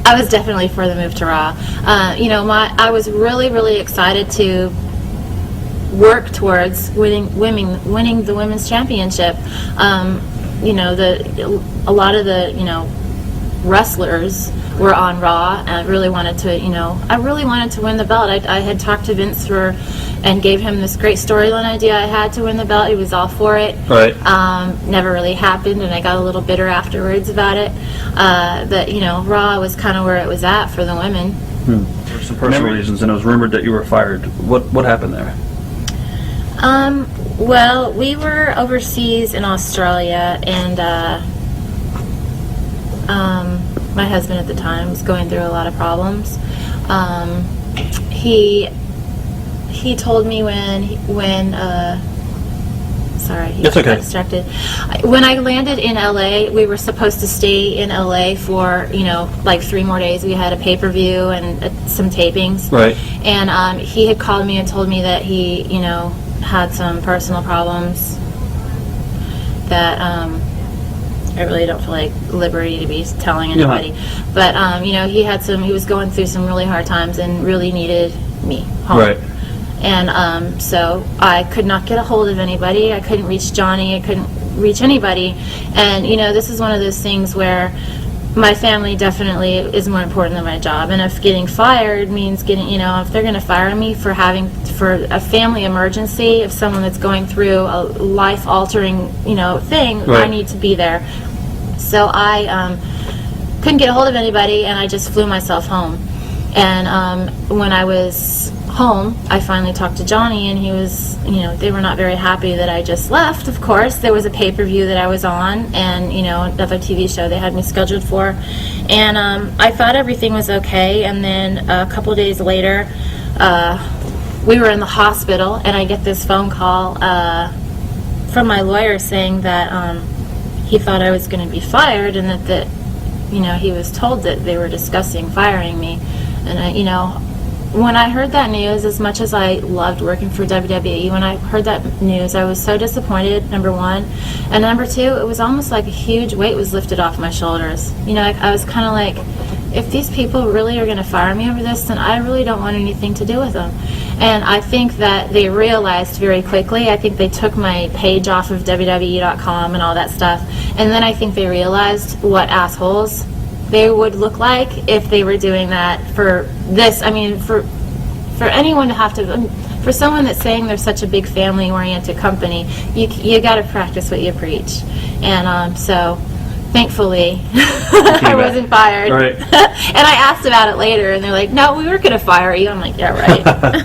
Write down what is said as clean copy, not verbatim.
I was definitely for the move to Raw. I was really, really excited to work towards winning the women's championship. A lot of the wrestlers were on Raw, and I really wanted to win the belt. I had talked to Vince and gave him this great storyline idea I had to win the belt. He was all for it. Right. Never really happened, and I got a little bitter afterwards about it. But Raw was kind of where it was at for the women. For some personal reasons, and it was rumored that you were fired. What happened there? Well, we were overseas in Australia, and my husband at the time was going through a lot of problems. He told me sorry, he got distracted. When I landed in LA, we were supposed to stay in LA for, like 3 more days. We had a pay-per-view and some tapings. Right. And he had called me and told me that he, had some personal problems that I really don't feel like liberty to be telling anybody. But, he was going through some really hard times and really needed me home. Right. And so I could not get a hold of anybody. I couldn't reach Johnny. I couldn't reach anybody. And, this is one of those things where my family definitely is more important than my job. And if getting fired means if they're going to fire me for a family emergency, if someone that's going through a life-altering, thing, right. I need to be there. So I couldn't get a hold of anybody, and I just flew myself home. And when I was home, I finally talked to Johnny, and he was, they were not very happy that I just left, of course. There was a pay-per-view that I was on, and, another TV show they had me scheduled for. And I thought everything was okay, and then a couple of days later, we were in the hospital, and I get this phone call from my lawyer saying that he thought I was going to be fired, and that he was told that they were discussing firing me. And when I heard that news, as much as I loved working for WWE, when I heard that news, I was so disappointed, number one. And number two, it was almost like a huge weight was lifted off my shoulders. I was kind of like, if these people really are going to fire me over this, then I really don't want anything to do with them. And I think that they realized very quickly. I think they took my page off of WWE.com and all that stuff. And then I think they realized what assholes they would look like if they were doing that for this. I mean, for anyone to have to, for someone that's saying they're such a big family-oriented company, you got to practice what you preach. And so, thankfully, I wasn't fired. Right. And I asked about it later, and they're like, "No, we were going to fire you." I'm like, "Yeah, right."